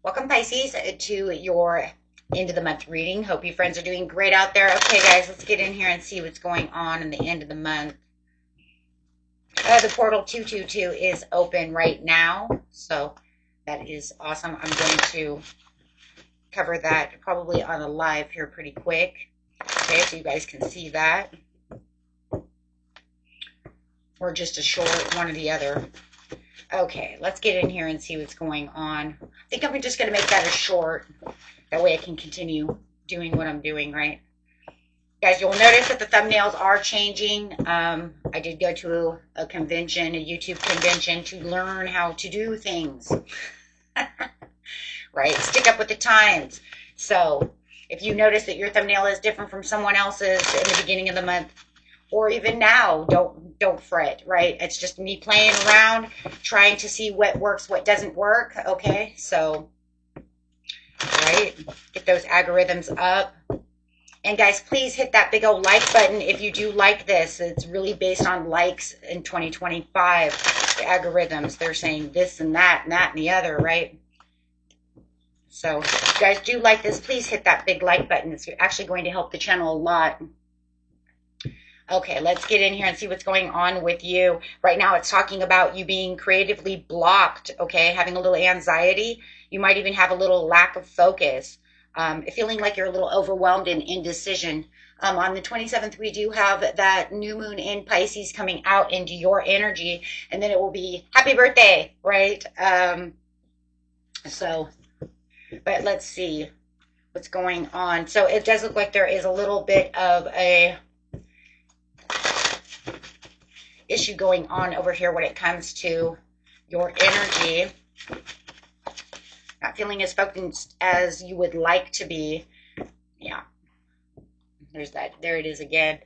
Welcome, Pisces, to your end of the month reading. Hope you friends are doing great out there. Okay, guys, let's get in here and see what's going on in the end of the month. The portal 222 is open right now, so that is awesome. I'm going to cover that probably on a live here pretty quick. Okay, so you guys can see that. Or just a short, one or the other. Okay, let's get in here and see what's going on. I think I'm just going to make that a short. That way I can continue doing what I'm doing, right? Guys, you'll notice that the thumbnails are changing. I did go to a convention, a YouTube convention, to learn how to do things. Right? Stick up with the times. So if you notice that your thumbnail is different from someone else's in the beginning of the month, or even now, don't fret, right? It's just me playing around, trying to see what works, what doesn't work, okay? So, right, get those algorithms up. And guys, please hit that big old like button if you do like this. It's really based on likes in 2025. The algorithms, they're saying this and that and the other, right? So, if you guys do like this, please hit that big like button. It's actually going to help the channel a lot. Okay, let's get in here and see what's going on with you. Right now, it's talking about you being creatively blocked, okay, having a little anxiety. You might even have a little lack of focus, feeling like you're a little overwhelmed and indecision. On the 27th, we do have that new moon in Pisces coming out into your energy, and then it will be happy birthday, right? But let's see what's going on. So it does look like there is a little bit of a issue going on over here when it comes to your energy. Not feeling as focused as you would like to be. Yeah. There's that. There it is again.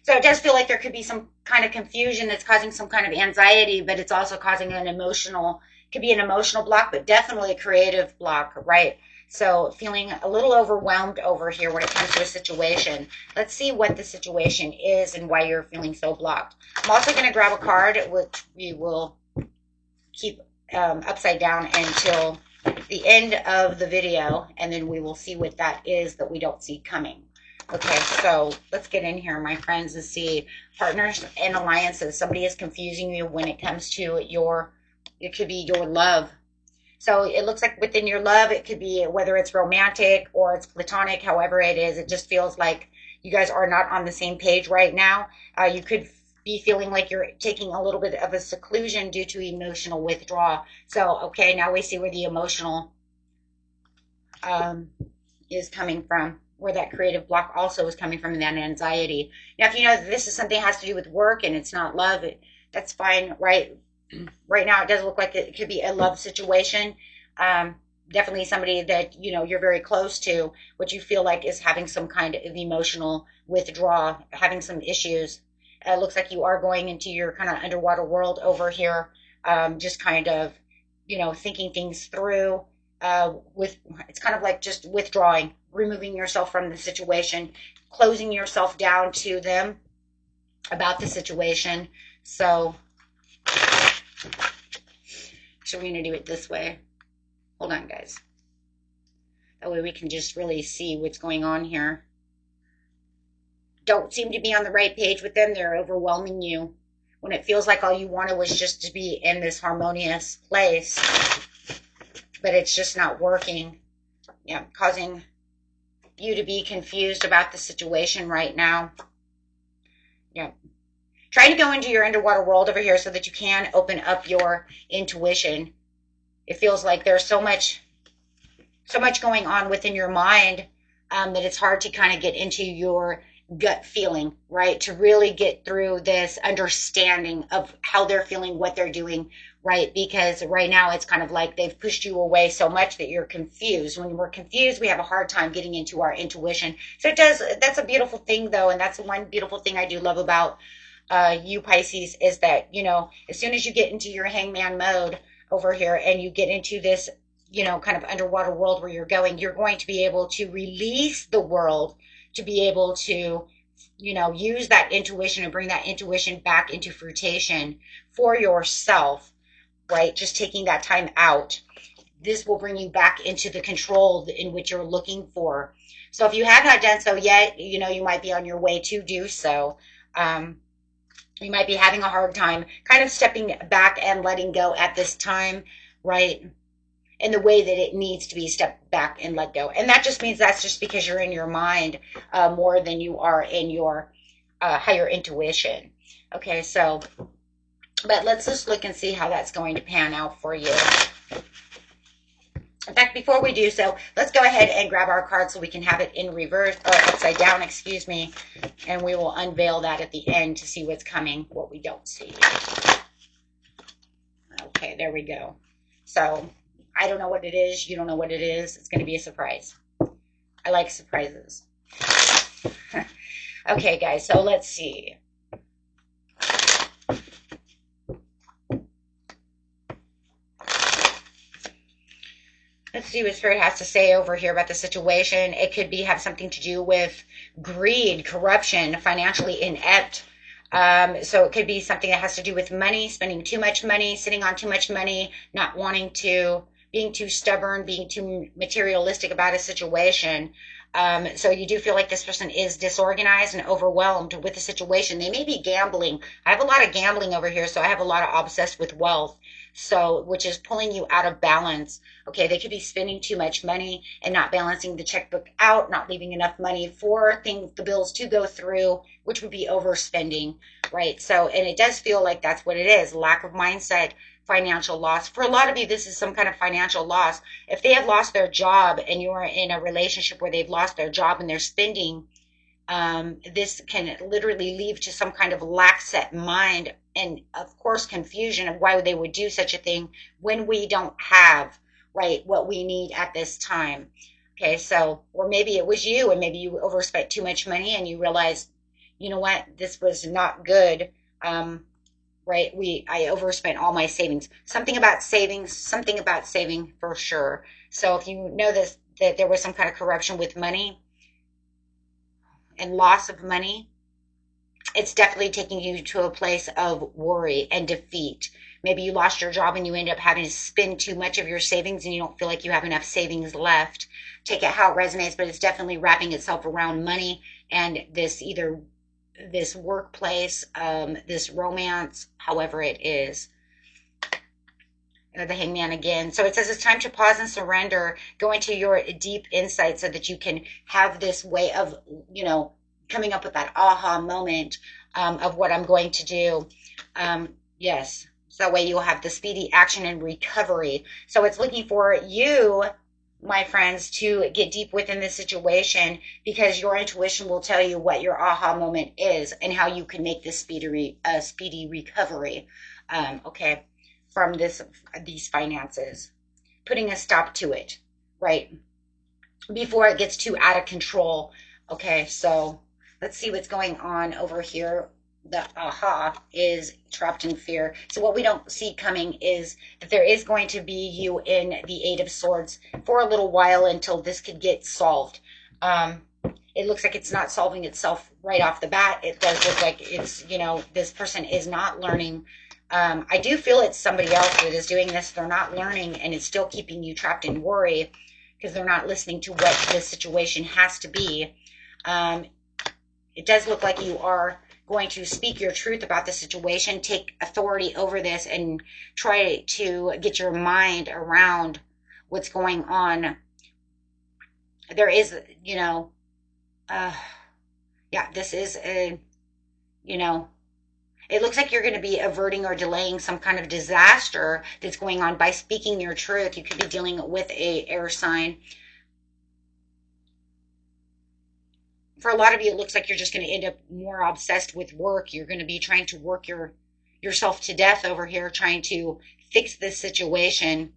So it does feel like there could be some kind of confusion that's causing some kind of anxiety, but it's also causing an emotional, could be an emotional block, but definitely a creative block, right? So feeling a little overwhelmed over here when it comes to a situation. Let's see what the situation is and why you're feeling so blocked. I'm also going to grab a card, which we will keep upside down until the end of the video, and then we will see what that is that we don't see coming. Okay, so let's get in here, my friends, and see partners and alliances. Somebody is confusing you when it comes to your, it could be your love. So it looks like within your love, it could be whether it's romantic or it's platonic, however it is, it just feels like you guys are not on the same page right now. You could be feeling like you're taking a little bit of a seclusion due to emotional withdrawal. So, okay, now we see where the emotional is coming from, where that creative block also is coming from, and that anxiety. Now, if you know that this is something that has to do with work and it's not love, that's fine, right? Right now, it does look like it could be a love situation. Definitely somebody that, you know, you're very close to, what you feel like is having some kind of emotional withdrawal, having some issues. It looks like you are going into your kind of underwater world over here, just kind of, you know, thinking things through. It's kind of like just withdrawing, removing yourself from the situation, closing yourself down to them about the situation. So we're going to do it this way. Hold on, guys. That way we can just really see what's going on here. Don't seem to be on the right page with them. They're overwhelming you when it feels like all you wanted was just to be in this harmonious place. But it's just not working. Yeah, causing you to be confused about the situation right now. Yeah. Trying to go into your underwater world over here so that you can open up your intuition. It feels like there's so much going on within your mind that it's hard to kind of get into your gut feeling, right? To really get through this understanding of how they're feeling, what they're doing, right? Because right now it's kind of like they've pushed you away so much that you're confused. When we're confused, we have a hard time getting into our intuition. So that's a beautiful thing though. And that's the one beautiful thing I do love about you Pisces, is that, you know, as soon as you get into your hangman mode over here and you get into this, you know, kind of underwater world where you're going to be able to release the world, to be able to, you know, use that intuition and bring that intuition back into fruition for yourself, right? Just taking that time out. this will bring you back into the control in which you're looking for. So if you have not done so yet, you might be on your way to do so. You might be having a hard time kind of stepping back and letting go at this time, right? In the way that it needs to be stepped back and let go. And that just means that's just because you're in your mind more than you are in your higher intuition. Okay, so, but let's just look and see how that's going to pan out for you. In fact, before we do so, let's go ahead and grab our card so we can have it in reverse, or upside down, excuse me, and we will unveil that at the end to see what's coming, what we don't see. Okay, there we go. So, I don't know what it is. You don't know what it is. It's going to be a surprise. I like surprises. Okay, guys, so let's see. Let's see what Spirit has to say over here about the situation. It could have something to do with greed, corruption, financially inept. So it could be something that has to do with money, spending too much money, sitting on too much money, not wanting to, being too stubborn, being too materialistic about a situation. So you do feel like this person is disorganized and overwhelmed with the situation. They may be gambling. I have a lot of gambling over here, so I have a lot of obsessed with wealth, so which is pulling you out of balance. Okay, they could be spending too much money and not balancing the checkbook out, not leaving enough money for things, the bills to go through, which would be overspending, right? So, and it does feel like that's what it is, lack of mindset, financial loss. For a lot of you, this is some kind of financial loss. If they have lost their job and you are in a relationship where they've lost their job and they're spending, this can literally lead to some kind of lax set mind and, of course, confusion of why they would do such a thing when we don't have, right, what we need at this time. Okay, so, or maybe it was you and maybe you overspent too much money and you realized, you know what, this was not good. Right, I overspent all my savings. Something about saving for sure. So if you know this, that there was some kind of corruption with money and loss of money, it's definitely taking you to a place of worry and defeat. Maybe you lost your job and you end up having to spend too much of your savings and you don't feel like you have enough savings left. Take it how it resonates, but it's definitely wrapping itself around money and this workplace, this romance, however it is. The Hangman again. So it says it's time to pause and surrender, go into your deep insight so that you can have this way of, coming up with that aha moment of what I'm going to do. Yes. So that way you'll have the speedy action and recovery. So it's looking for you, my friends, to get deep within the situation because your intuition will tell you what your aha moment is and how you can make this speedy recovery. Okay, from these finances, putting a stop to it, right, before it gets too out of control. Okay, so let's see what's going on over here. The aha is trapped in fear. So what we don't see coming is that there is going to be you in the Eight of Swords for a little while until this could get solved. It looks like it's not solving itself right off the bat. It does look like it's, this person is not learning. I do feel it's somebody else that is doing this. They're not learning and it's still keeping you trapped in worry because they're not listening to what the situation has to be. It does look like you are going to speak your truth about the situation, take authority over this, and try to get your mind around what's going on. There is, this is it looks like you're going to be averting or delaying some kind of disaster that's going on by speaking your truth. You could be dealing with a air sign. For a lot of you, it looks like you're just going to end up more obsessed with work. You're going to be trying to work yourself to death over here, trying to fix this situation.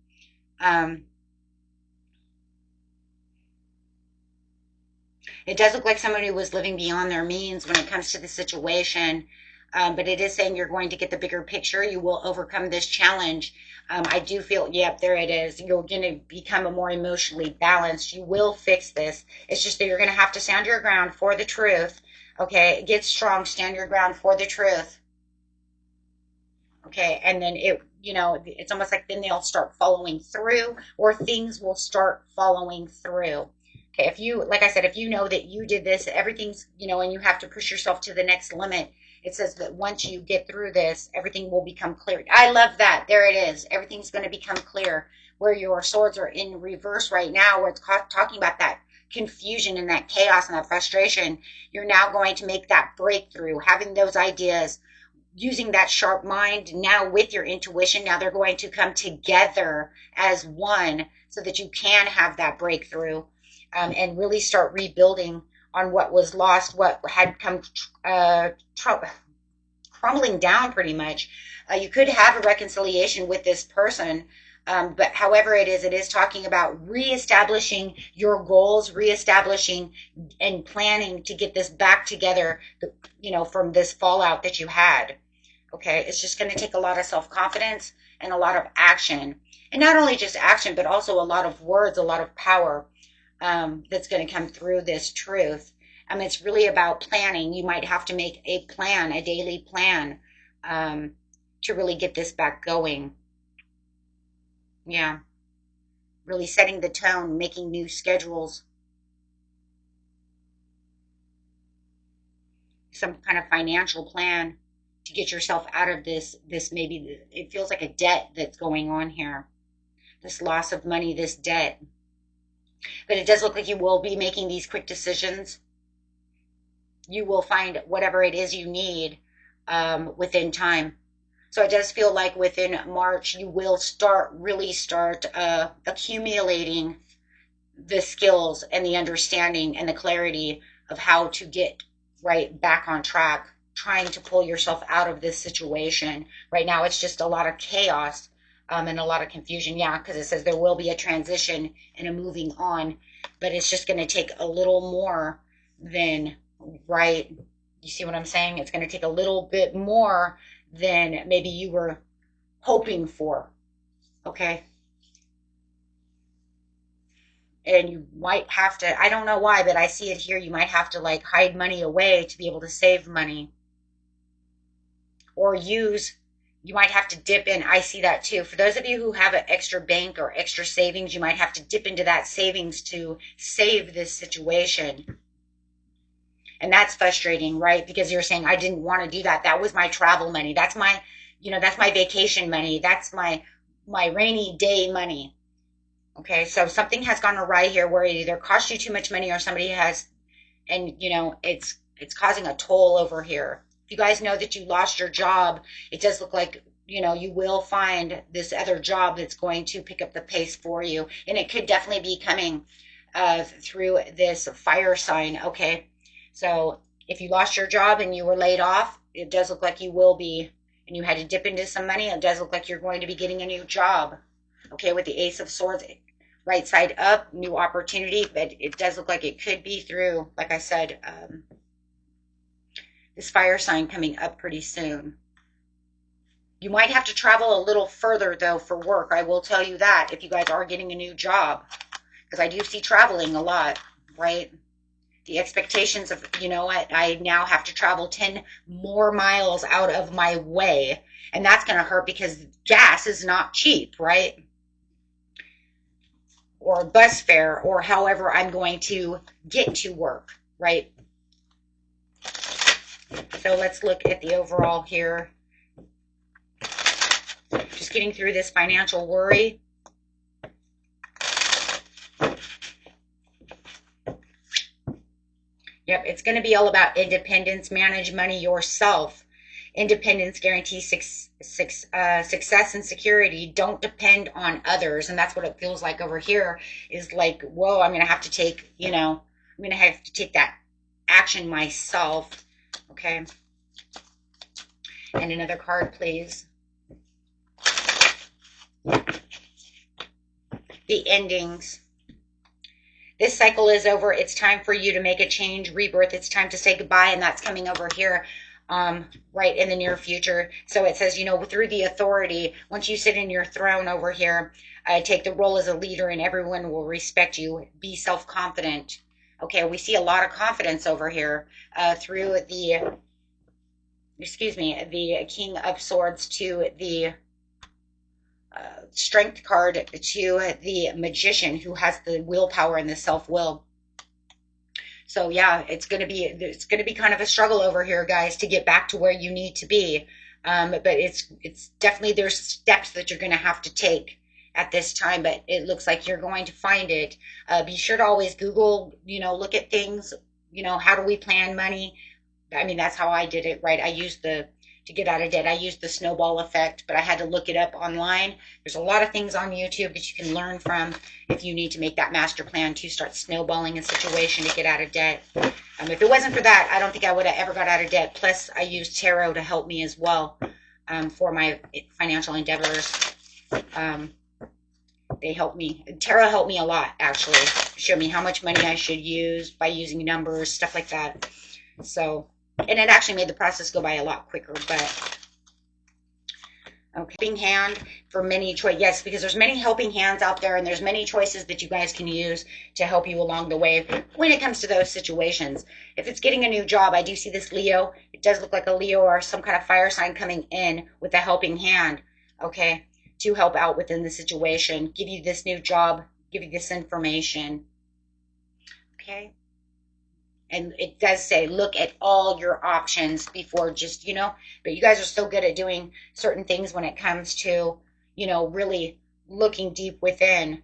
It does look like somebody was living beyond their means when it comes to the situation. But it is saying you're going to get the bigger picture. You will overcome this challenge. I do feel, yep, there it is. You're going to become a more emotionally balanced. You will fix this. It's just that you're going to have to stand your ground for the truth. Okay, get strong, stand your ground for the truth. Okay, and then you know, it's almost like then they'll start following through, or things will start following through. Okay, if you, like I said, if you know that you did this, everything's, you know, and you have to push yourself to the next limit, it says that once you get through this, everything will become clear. I love that. There it is. Everything's going to become clear. Where your swords are in reverse right now, where it's talking about that confusion and that chaos and that frustration, you're now going to make that breakthrough, having those ideas, using that sharp mind now with your intuition. Now they're going to come together as one so that you can have that breakthrough, and really start rebuilding on what was lost, what had come crumbling down pretty much. You could have a reconciliation with this person, but however it is talking about reestablishing your goals, reestablishing and planning to get this back together, you know, from this fallout that you had. Okay, it's just going to take a lot of self-confidence and a lot of action. And not only just action, but also a lot of words, a lot of power, that's going to come through this truth. It's really about planning. You might have to make a plan, a daily plan, to really get this back going. Yeah, really setting the tone, making new schedules, some kind of financial plan to get yourself out of this maybe it feels like a debt that's going on here, this loss of money, this debt. But it does look like you will be making these quick decisions. You will find whatever it is you need, within time. So it does feel like within March you will really start accumulating the skills and the understanding and the clarity of how to get right back on track, trying to pull yourself out of this situation. Right now it's just a lot of chaos, and a lot of confusion. Yeah, because it says there will be a transition and a moving on, but it's just going to take a little more than, right? You see what I'm saying? It's going to take a little bit more than maybe you were hoping for. Okay. And you might have to, I don't know why, but I see it here. You might have to like hide money away to be able to save money, or you might have to dip in. I see that too. For those of you who have an extra bank or extra savings, you might have to dip into that savings to save this situation. And that's frustrating, right? Because you're saying, I didn't want to do that. That was my travel money. That's my, that's my vacation money. That's my rainy day money. Okay, so something has gone awry here where it either cost you too much money or somebody has, and it's causing a toll over here. If you guys know that you lost your job, it does look like, you will find this other job that's going to pick up the pace for you. And it could definitely be coming through this fire sign, okay? So if you lost your job and you were laid off, it does look like you will be, and you had to dip into some money, it does look like you're going to be getting a new job. Okay, with the Ace of Swords, right side up, new opportunity, but it does look like it could be through, like I said, this fire sign coming up pretty soon. You might have to travel a little further, though, for work. I will tell you that if you guys are getting a new job, because I do see traveling a lot, right? The expectations of, you know what, I now have to travel 10 more miles out of my way. And that's going to hurt because gas is not cheap, right? Or bus fare, or however I'm going to get to work, right? So let's look at the overall here. Just getting through this financial worry. Yep, it's going to be all about independence, manage money yourself. Independence guarantees success and security. Don't depend on others. And that's what it feels like over here, is like, whoa, I'm going to have to take, I'm going to have to take that action myself. Okay. And another card, please. The endings. This cycle is over. It's time for you to make a change, rebirth. It's time to say goodbye, and that's coming over here, right in the near future. So it says, through the authority, once you sit in your throne over here, take the role as a leader, and everyone will respect you. Be self-confident. Okay, we see a lot of confidence over here through the King of Swords to the strength card to the magician, who has the willpower and the self-will. So yeah, it's gonna be kind of a struggle over here, guys, to get back to where you need to be. But it's definitely, there's steps that you're gonna have to take at this time. But it looks like you're going to find it. Be sure to always Google, look at things. How do we plan money? I mean, that's how I did it, right? To get out of debt, I used the snowball effect, but I had to look it up online. There's a lot of things on YouTube that you can learn from if you need to make that master plan to start snowballing a situation to get out of debt. If it wasn't for that, I don't think I would have ever got out of debt. Plus, I used tarot to help me as well, for my financial endeavors. They helped me. Tarot helped me a lot, actually. Showed me how much money I should use by using numbers, stuff like that. So, and it actually made the process go by a lot quicker. But okay, helping hand for many choice. Yes, because there's many helping hands out there, and there's many choices that you guys can use to help you along the way when it comes to those situations. If it's getting a new job, I do see this Leo. It does look like a Leo or some kind of fire sign coming in with a helping hand. Okay, to help out within the situation, give you this new job, give you this information. Okay. And it does say, look at all your options before just, but you guys are so good at doing certain things when it comes to, really looking deep within.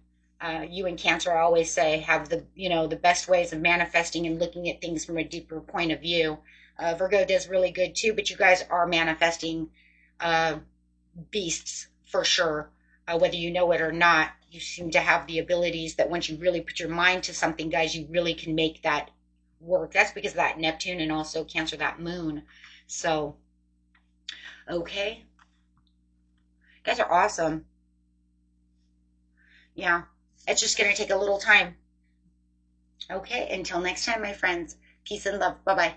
You and Cancer, I always say, have the best ways of manifesting and looking at things from a deeper point of view. Virgo does really good too, but you guys are manifesting beasts for sure. Whether you know it or not, you seem to have the abilities that once you really put your mind to something, guys, you really can make that work. That's because of that Neptune and also Cancer, that moon. So, okay. You guys are awesome. Yeah. It's just going to take a little time. Okay. Until next time, my friends. Peace and love. Bye bye.